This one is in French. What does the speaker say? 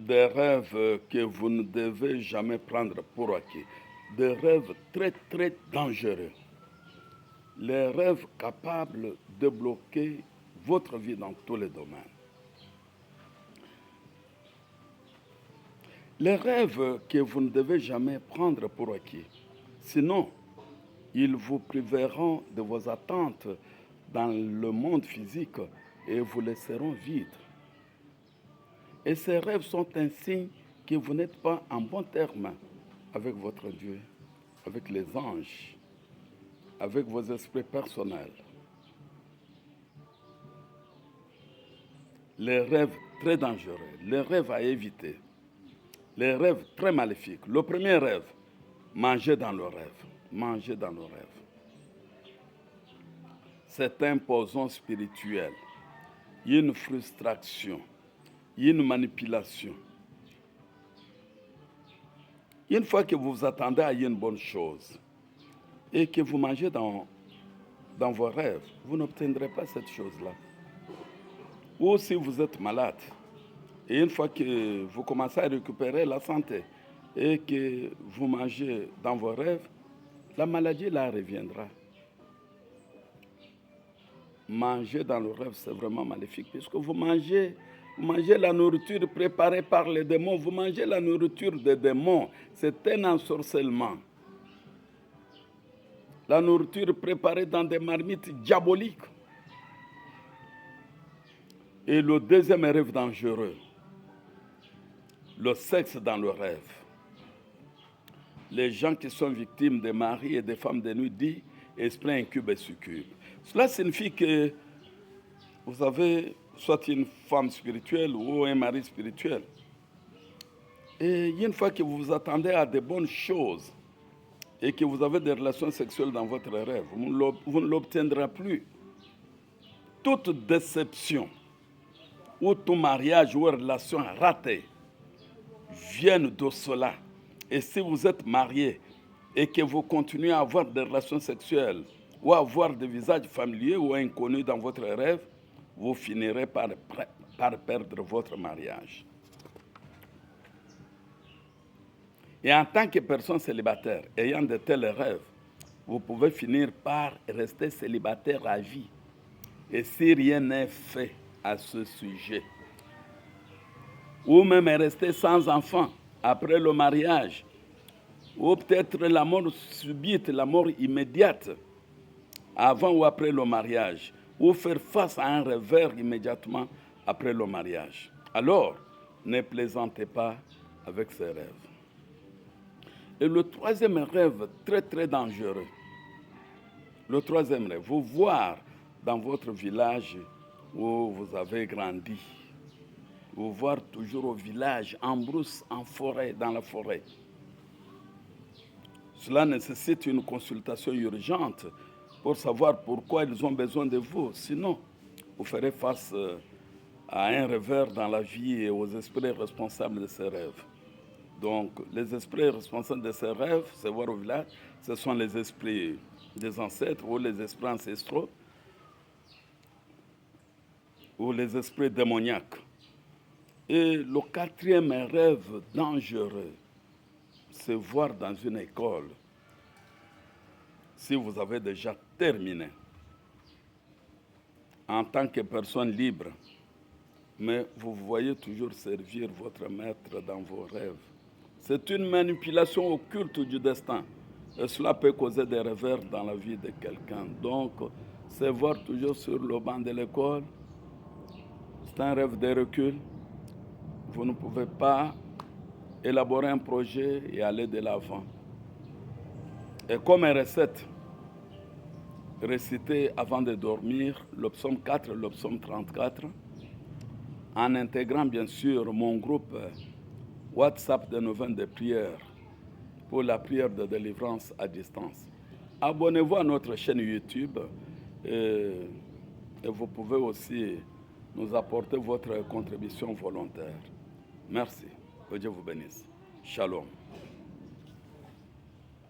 des rêves que vous ne devez jamais prendre pour acquis. Des rêves très, très dangereux. Les rêves capables de bloquer votre vie dans tous les domaines. Les rêves que vous ne devez jamais prendre pour acquis. Sinon, ils vous priveront de vos attentes dans le monde physique et vous laisseront vide. Et ces rêves sont un signe que vous n'êtes pas en bon terme avec votre Dieu, avec les anges, avec vos esprits personnels. Les rêves très dangereux, les rêves à éviter, les rêves très maléfiques. Le premier rêve, manger dans le rêve. Manger dans le rêve. C'est un poison spirituel, une frustration, une manipulation. Une fois que vous vous attendez à une bonne chose et que vous mangez dans vos rêves, vous n'obtiendrez pas cette chose-là. Ou si vous êtes malade, et une fois que vous commencez à récupérer la santé et que vous mangez dans vos rêves, la maladie là reviendra. Manger dans le rêve, c'est vraiment maléfique, puisque vous mangez la nourriture préparée par les démons, vous mangez la nourriture des démons, c'est un ensorcellement. La nourriture préparée dans des marmites diaboliques. Et le deuxième rêve dangereux, le sexe dans le rêve. Les gens qui sont victimes des maris et des femmes de nuit disent esprit incube et succube. Cela signifie que vous avez soit une femme spirituelle ou un mari spirituel. Et une fois que vous vous attendez à de bonnes choses et que vous avez des relations sexuelles dans votre rêve, vous ne l'obtiendrez plus. Toute déception ou tout mariage ou relation ratée viennent de cela. Et si vous êtes marié et que vous continuez à avoir des relations sexuelles ou à avoir des visages familiers ou inconnus dans votre rêve, vous finirez par perdre votre mariage. Et en tant que personne célibataire, ayant de tels rêves, vous pouvez finir par rester célibataire à vie. Et si rien n'est fait à ce sujet, ou même rester sans enfant après le mariage, ou peut-être la mort subite, la mort immédiate, avant ou après le mariage, ou faire face à un revers immédiatement après le mariage. Alors, ne plaisantez pas avec ces rêves. Et le troisième rêve, très très dangereux, le troisième rêve, vous voir dans votre village où vous avez grandi, vous voir toujours au village, en brousse, en forêt, dans la forêt. Cela nécessite une consultation urgente pour savoir pourquoi ils ont besoin de vous. Sinon, vous ferez face à un revers dans la vie et aux esprits responsables de ces rêves. Donc, les esprits responsables de ces rêves, c'est voir au village, ce sont les esprits des ancêtres ou les esprits ancestraux ou les esprits démoniaques. Et le quatrième rêve dangereux, c'est voir dans une école, si vous avez déjà terminé, en tant que personne libre, mais vous voyez toujours servir votre maître dans vos rêves. C'est une manipulation occulte du destin. Et cela peut causer des revers dans la vie de quelqu'un. Donc, c'est voir toujours sur le banc de l'école. C'est un rêve de recul. Vous ne pouvez pas élaborer un projet et aller de l'avant. Et comme recette, récitez avant de dormir le psaume 4, le psaume 34, en intégrant bien sûr mon groupe WhatsApp de neuvaine de prière pour la prière de délivrance à distance. Abonnez-vous à notre chaîne YouTube et vous pouvez aussi nous apporter votre contribution volontaire. Merci. Que Dieu vous bénisse. Shalom.